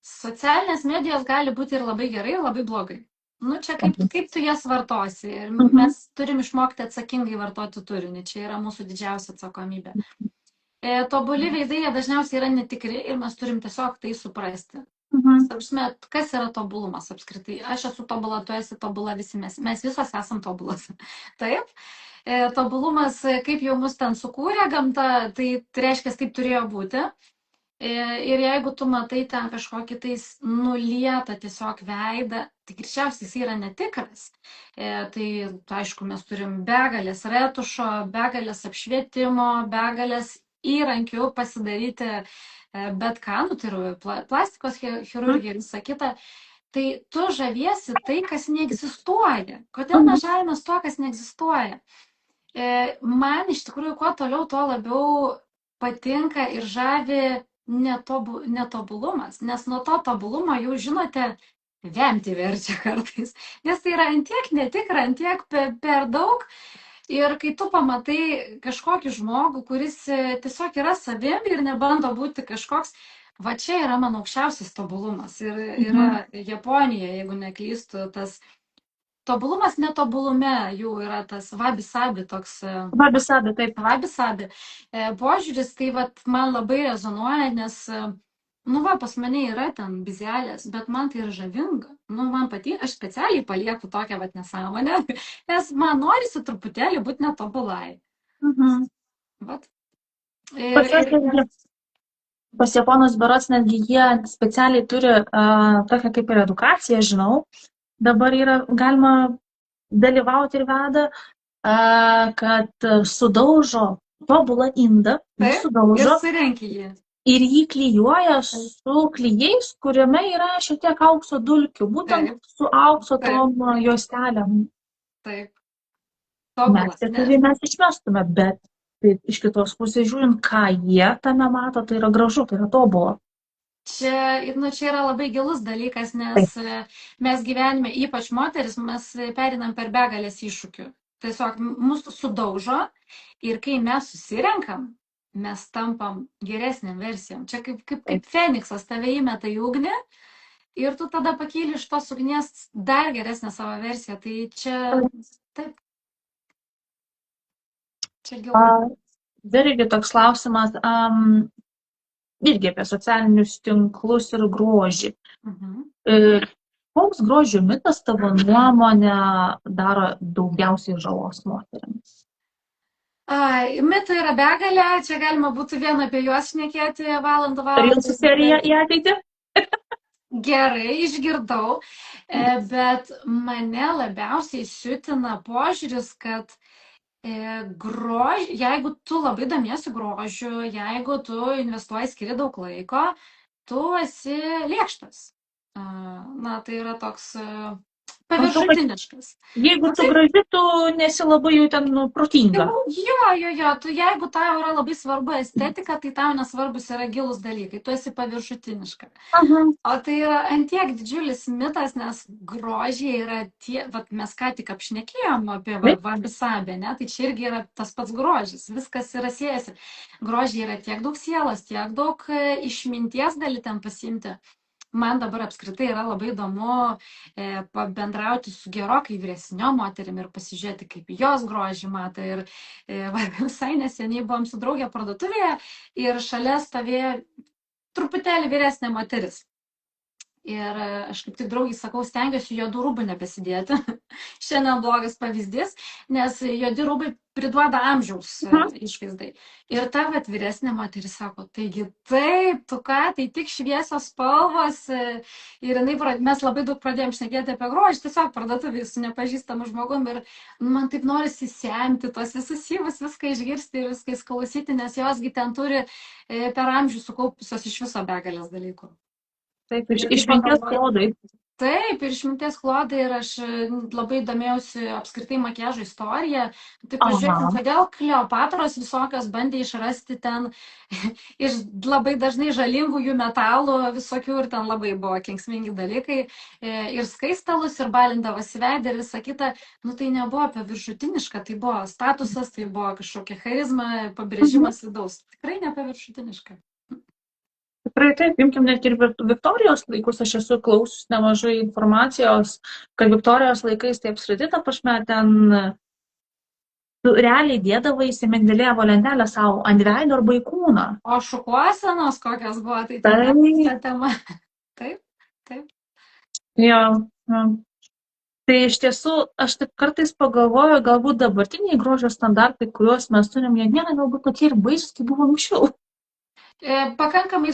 Socialinės medijos gali būti ir labai gerai, ir labai blogai. Nu, čia kaip tu jas vartosi. Ir mes turim išmokti atsakingai vartoti turinį. Čia yra mūsų didžiausia atsakomybė. Tobuli veidai jie dažniausiai yra netikri ir mes turim tiesiog tai suprasti. Kas yra tobulumas apskritai? Aš esu tobula, tu esi tobula, visi mes visos esam tobulas. Taip. Tobulumas, kaip jau mus ten sukūrė gamta, tai reiškia, kaip turėjo būti. Ir jeigu tu matai ten kažkokį tais nulietą tiesiog veidą, tai greičiausiai jis yra netikras. Tai aišku, mes turim begalės retušo, begalės apšvietimo, begalės įrankių pasidaryti bet ką, nu tai yra plastikos chirurgija ir visa kita. Tai tu žaviesi tai, kas neegzistuoja. Kodėl mes žavimės tuo, kas neegzistuoja? Man iš tikrųjų kuo toliau, tuo labiau patinka ir žavi netobulumas, nes nuo to tobulumo jau žinote, vemti verčia kartais, nes tai yra antiek netikra, antiek per daug. Ir kai tu pamatai kažkokį žmogų, kuris tiesiog yra savim ir nebando būti kažkoks, va čia yra mano aukščiausias tobulumas. Ir yra Japonija, jeigu neklystu, tas tobulumas netobulume jau yra tas vabi-sabi toks. Vabi-sabi, taip. Vabi-sabi. Požiūris, tai vat, man labai rezonuoja, nes, nu va, pas mane yra ten bizelės, bet man tai yra žavinga. Nu, man patinka, aš specialiai palieku tokią vat nesąmonę, nes man norisi truputėlį būti netobulai. Vat. Pas japonus berods netgi jie specialiai turi tokią kaip ir edukaciją, žinau. Dabar yra galima dalyvauti ir veda, kad sudaužo tobulą indą, sudaužo ir jį klijuoja su klijais, kuriame yra šiek tiek aukso dulkių, būtent su aukso tom juostelėm. Taip. Mes išmestume, bet iš kitos pusės žiūrint, ką jie tame mato, tai yra gražu, tai yra tobulą. Čia yra labai gilus dalykas, nes mes gyvenime, ypač moteris, mes perinam per begalės iššūkių. Tiesiog mūsų sudaužo ir kai mes susirenkam, mes tampam geresniam versijom. Čia kaip Feniksas tave įmeta į ugnį ir tu tada pakyli iš tos ugnies dar geresnę savo versiją. Tai čia taip. Čia gilu. Dar irgi toks klausimas. Irgi apie socialinius tinklus ir grožį. Koks grožio mitas tavo nuomonė daro daugiausiai žalos moterims? Mitų yra begalė, čia galima būtų vien apie juos šnekėti valandą. Ar jūsų serija į ateitį? Gerai, išgirdau, bet mane labiausiai siutina požiūris, kad jeigu tu labai domiesi grožiu, jeigu tu investuoji, skiri daug laiko, tu esi lėkštas. Na, tai yra toks paviršutiniškas. Jeigu tu graži, tu nesi labai jau ten protinga. Jo, jeigu tau yra labai svarbu estetika, tai tau nesvarbus yra gilus dalykai, tu esi paviršutiniška. O tai yra antiek didžiulis mitas, nes grožiai yra tie, mes ką tik apšnekėjom apie vabi-sabį, ne? Tai čia irgi yra tas pats grožis, viskas yra siejasi. Grožiai yra tiek daug sielos, tiek daug išminties gali ten pasimti. man dabar apskritai yra labai įdomu pabendrauti su gerokai vyresniom moterim ir pasižiūrėti, kaip jos grožį mato. Ir visai neseniai buvom su draugė parduotuvėje ir šalia stovėjo truputėlį vyresnė moteris. Ir aš kaip tik draugiai sakau, stengiuosi juodų rūbų nebesidėti. Šiandien blogas pavyzdys, nes juodi rūbai priduoda amžiaus išvaizdai. Ir ta vat vyresnė moteris sako, taigi taip, tu ką, tai tik šviesios spalvos. Ir mes labai daug pradėjom šnekėti apie grožį, tiesiog parduotuvėje su nepažįstamu žmogum. Ir man taip norisi semti tos visus įvus, viską išgirsti ir viską įskausyti, nes josgi ten turi per amžių sukaupusios iš viso begalės dalykų. Taip, išminties klodai. Taip, ir išminties klodai, ir aš labai domėjausi apskritai makiažo istoriją. Tai pažiūrėkime, kodėl Kleopatros visokios bandė išrasti ten iš labai dažnai žalingųjų metalų visokių, ir ten labai buvo kenksmingi dalykai, ir skaistalus, ir balindavosi veidą, ir visą kitą. Nu tai nebuvo paviršutiniška, tai buvo statusas, tai buvo kažkokia charizma, pabrėžimas vidaus. Tikrai nepaviršutiniška. Tikrai taip, imkim net ir Viktorijos laikus, aš esu klausus nemažai informacijos, kad Viktorijos laikais tai apskritai ta prasme ten realiai dėdavo įsimendėlėvo lentelę savo ant veido arba į kūną. O šukuosenos kokios buvo, tai ta tema. Taip, taip. Jo. Tai iš tiesų, aš taip kartais pagalvoju, galbūt dabartiniai grožio standartai, kuriuos mes turim, jie nėra galbūt tokie ir baisus, kaip buvo anksčiau. Pakankamai,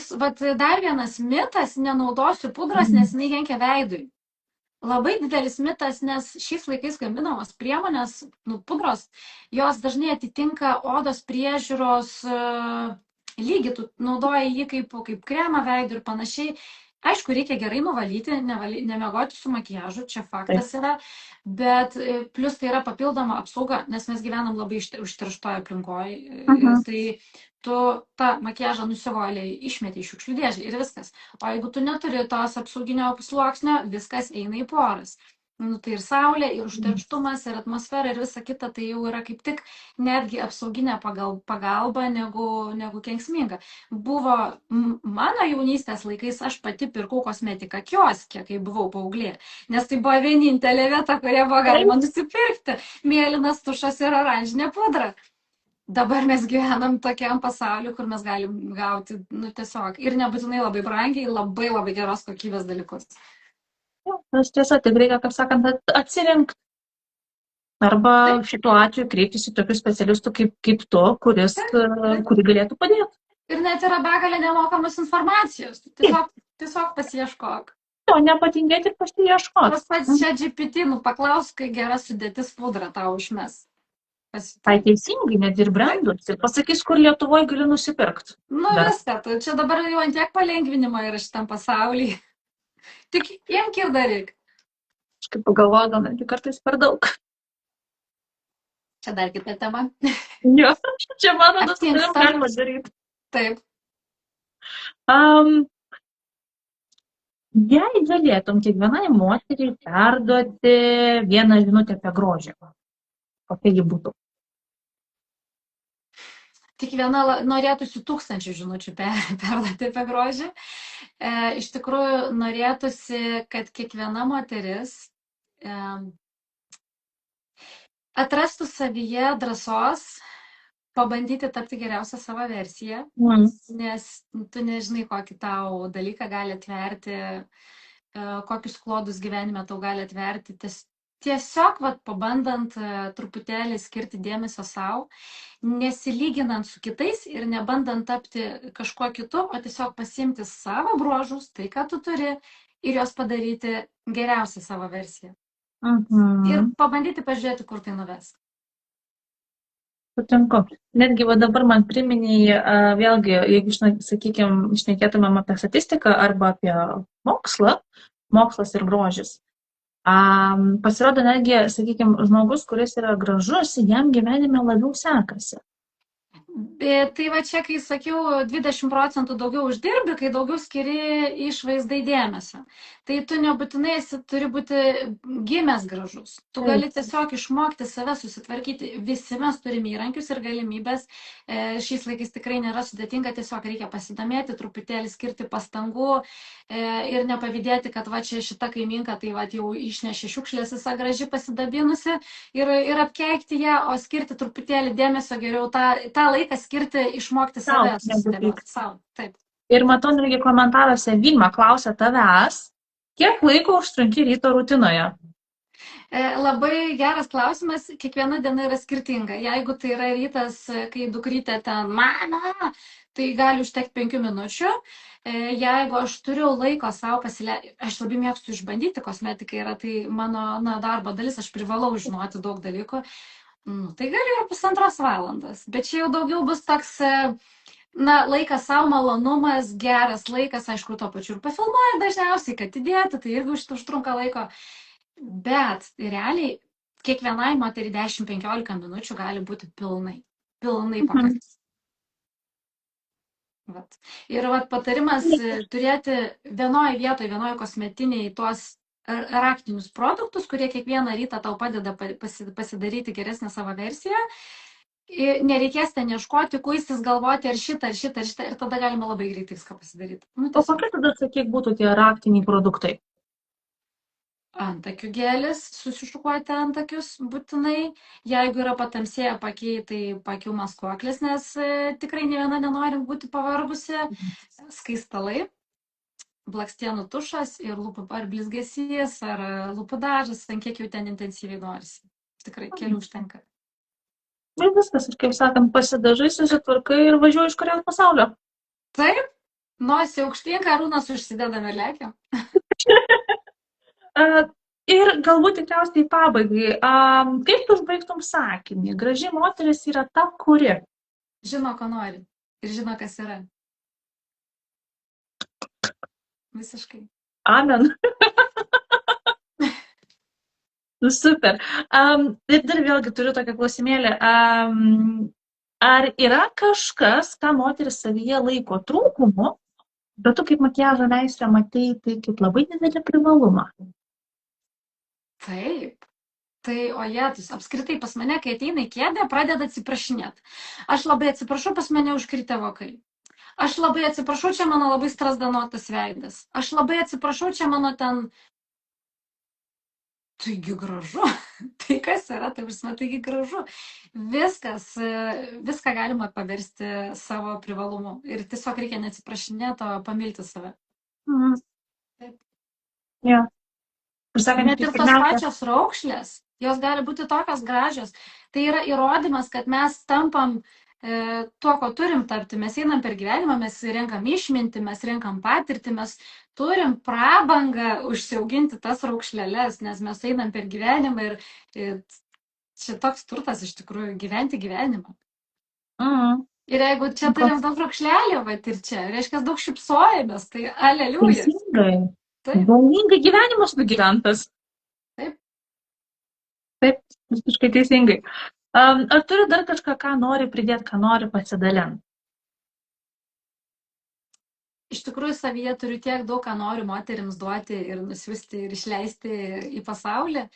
dar vienas mitas, nenaudosiu pudros, nes jinai kenkia veidui. Labai didelis mitas, nes šiais laikais gaminamos priemonės, pudros, jos dažnai atitinka odos priežiūros lygį, tu naudoji jį kaip kremą veidui ir panašiai. Aišku, reikia gerai nuvalyti, nemiegoti su makiažu, čia faktas yra, bet plus tai yra papildoma apsauga, nes mes gyvenam labai užterštoje aplinkoje. Tai tu tą makiažą nusivaliai, išmeti į šiukšlių dėžę ir viskas. O jeigu tu neturi tos apsauginio sluoksnio, viskas eina į poras. Tai ir saulė, ir užterštumas, ir atmosfera, ir visa kita, tai jau yra kaip tik netgi apsauginė pagalba negu kenksminga. Buvo mano jaunystės laikais, aš pati pirkau kosmetiką kioske, kai buvau paauglė, nes tai buvo vienintelė vieta, kurioje buvo galima nusipirkti mėlynas tušas ir oranžinė pudra. Dabar mes gyvenam tokiam pasauliu, kur mes galim gauti, tiesiog, ir nebūtinai labai brangiai, labai labai geros kokybės dalykus. Tas tiesa, tik reikia, kaip sakant, atsirinkti. Arba šituo atveju kreiptis į tokius specialistų kaip tu, kuri galėtų padėti. Ir net yra begalė nemokamos informacijos. Tiesiog pasiieškok. Jo, nepatingėti ir pasiieškok. Tas pats čia GPT, paklausk, kai gera sudėtis pudra tau išmes. Tai teisingai, net ir brandus. Ir pasakys, kur Lietuvoje gali nusipirkti. Viską, čia dabar jau ant tiek palengvinimo yra šitam pasaulyje. Tik imk ir daryk. Aš kaip pagalvoju, gal netgi kartais per daug. Čia dar kita tema. Jo, čia mano nusidarim galima daryti. Taip. Jei galėtum kiekvienai moteriai perduoti vieną žinutę apie grožį, kokia ji būtų? Kiekviena norėtųsi 1000 žinučių perduoti apie grožį. Iš tikrųjų, norėtųsi, kad kiekviena moteris atrastų savyje drąsos pabandyti tapti geriausią savo versiją, nes tu nežinai, kokį tau dalyką gali atverti, kokius klodus gyvenime tau gali atverti. Tiesiog pabandant truputėlį skirti dėmesio savo, nesilyginant su kitais ir nebandant tapti kažkuo kitu, o tiesiog pasiimti savo bruožus, tai ką tu turi, ir jos padaryti geriausią savo versiją. Ir pabandyti pažiūrėti, kur tai nuves. Sutinku. Netgi dabar man priminė, vėlgi, jeigu, sakykime, šnekėtumėm apie statistiką arba apie mokslas ir grožis. Pasirodo netgi, sakykime, žmogus, kuris yra gražus, jam gyvenime labiau sekasi. Tai va čia, kai sakiau, 20% daugiau uždirbi, kai daugiau skiri išvaizdai dėmesio. Tai tu nebūtinai turi būti gimęs gražus. Tu gali tiesiog išmokti save susitvarkyti. Visi mes turime įrankius ir galimybės. Šiais laikais tikrai nėra sudėtinga, tiesiog reikia pasidomėti, truputėlį skirti pastangų ir nepavydėti, kad va čia šita kaiminka, tai va jau išnešė šiukšlės visą graži pasidabinusi ir apkeikti ją, o skirti truputėlį dėmesio geriau tą laiką skirti, išmokti save susidėlioti savo. Taip. Ir matau, netgi komentaruose Vilma klausia tavęs, kiek laiko užtrunki ryto rutinoje? Labai geras klausimas, kiekviena diena yra skirtinga. Jeigu tai yra rytas, kai dukrytė ten mama, tai gali užtekti 5 minučių. Jeigu aš turiu laiko savo pasileisti, aš labai mėgstu išbandyti, kosmetika yra tai mano darbo dalis, aš privalau žinoti daug dalykų. Tai gali ir 1,5 valandos, bet čia jau daugiau bus toks, laikas savo malonumas, geras laikas, aišku, tuo pačiu ir pafilmuoja dažniausiai, kad įdėti, tai irgi užtrunka laiko. Bet realiai kiekvienai moteriai 10-15 minučių gali būti pilnai pakaks. Ir patarimas turėti vienoje vietoje, vienoje kosmetiniai tuos raktinius produktus, kurie kiekvieną rytą tau padeda pasidaryti geresnę savo versiją. Nereikės ten ieškoti, kuistis, galvoti ar šitą, ir tada galima labai greitai viską pasidaryti. O kokie tada, sakyk, būtų tie raktiniai produktai? Antakių gelis, susišukuoti antakius būtinai. Jeigu yra patamsėję pakiai, tai pakių maskuoklis, nes tikrai ne viena nenorim būti pavargusi. Skaistalai, blakstienų tušas ir lūpų ar blizgesys, ar lūpų dažas, kiek jau ten intensyviai norisi. Tikrai kelių užtenka. Ir viskas, ir kaip sakant, pasidažai, susitvarkai ir važiuoji iš kariaus pasaulio. Taip, nosį aukštyn, karūnas užsidedame ir lekiam. Ir galbūt tikriausiai pabaigai, kaip tu užbaigtum sakinį? Graži moteris yra ta, kuri žino, ko nori ir žino, kas yra. Visiškai. Amen. Super. Ir dar vėlgi turiu tokią klausimėlį. Ar yra kažkas, ką moteris savyje laiko trūkumu, bet tu kaip makiažo meistrė matei tai kaip labai didelį privalumą? Taip. Tai, ojetus, apskritai pas mane, kai ateina į kėdę, pradeda atsiprašinėti. Aš labai atsiprašau, pas mane užkritę vokai. Aš labai atsiprašau, čia mano labai strasdanotas veidas. Aš labai atsiprašau, čia mano ten... Taigi gražu. Tai kas yra, tai visma, taigi gražu. Viską galima paversti savo privalumu. Ir tiesiog reikia neatsiprašinėti, o pamilti save. Taip. Ja. Net ir tos pačios raukšlės, jos gali būti tokios gražios. Tai yra įrodymas, kad mes tampam tuo, ko turim tapti. Mes einam per gyvenimą, mes renkam išmintį, mes renkam patirtį, mes turim prabangą užsiauginti tas raukšlėles, nes mes einam per gyvenimą ir čia toks turtas iš tikrųjų gyventi gyvenimą. Ir jeigu čia turim daug raukšlelių, ir čia, reiškia, daug šypsojamės, tai aleliuja. Laimingai gyvenimas nugyventas. Taip. Taip, visiškai teisingai. Ar turi dar kažką, ką nori pridėti, ką nori pasidalinti? Iš tikrųjų, savyje turiu tiek daug, ką noriu moterims duoti ir nusiųsti ir išleisti į pasaulį,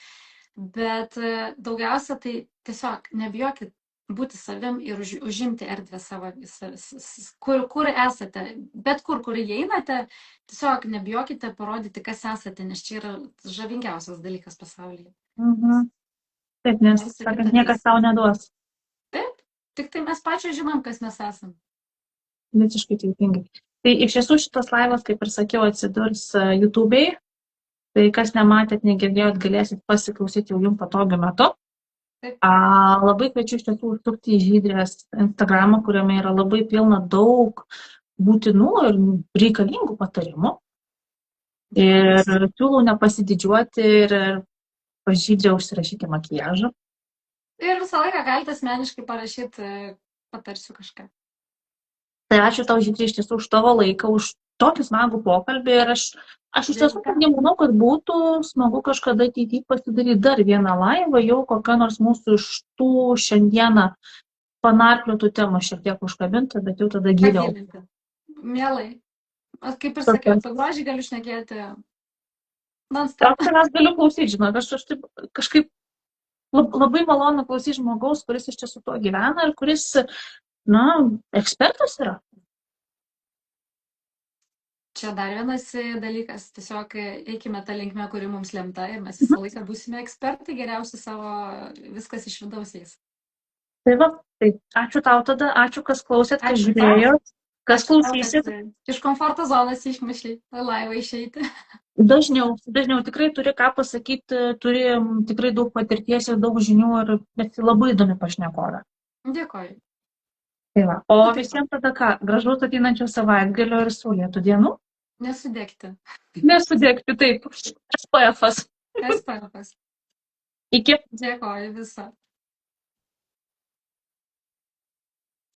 bet daugiausia tai tiesiog nebijokit būti savim ir užimti erdvę savo, kur esate, bet kur įeinate, tiesiog nebijokite parodyti, kas esate, nes čia yra žavingiausias dalykas pasaulyje. Taip, nes niekas tau neduos. Taip, tik tai mes pačios žinom, kas mes esam. Visiškai teisingai. Tai iš tiesų šitas laivas, kaip ir sakiau, atsidurs YouTube'ai. Tai kas nematėt, negirdėjot, galėsit pasiklausyti jau jums patogiu metu. Labai kviečiu iš tiesų užsukti į Žydrės Instagramą, kuriame yra labai pilna daug būtinų ir reikalingų patarimų. Ir siūlau nepasididžiuoti ir pas Žydrę užsirašyti makiažą. Ir visą laiką galite asmeniškai parašyti, patarsiu kažką. Tai ačiū tau, Žydrė, iš tiesų už tavo laiką, už tokį smagų pokalbį. Ir aš iš tiesų nemanau, kad būtų smagu kažkada ateityje pasidaryti dar vieną laivą, jau kokią nors mūsų iš tų šiandieną panarpliotų temą šiek tiek užkabinti, bet jau tada giliau. Pagilinti. Mielai. Aš kaip ir Super. sakiau, apie grožį galiu šnekėti Aš non-stop. tavęs galiu klausyti, žinok, aš taip kažkaip labai malonu klausyti žmogaus, kuris iš tiesų tuo gyvena ir kuris, na, ekspertas yra. Čia dar vienas dalykas, tiesiog eikime tą linkmę, kuri mums lemta ir mes visą laiką būsime ekspertai, geriausi savo viskas iš vidausiais. Tai va, tai ačiū tau tada, ačiū, kas klausėt, kas Ačiū žiūrėjot, kas Ačiū tau, klausysit. kad iš komforto zonos išmušai, laivą išeiti. Dažniau, tikrai turi ką pasakyti, turi tikrai daug patirties ir daug žinių ir esi labai įdomi pašnekovė. Dėkoju. Tai va. O visiems tada ką, gražaus ateinančio savaitgalio ir saulėtų dienų? Nesudegti. Nesudegti, taip. SPF-as. SPF-as. Iki. Dėkoju visą.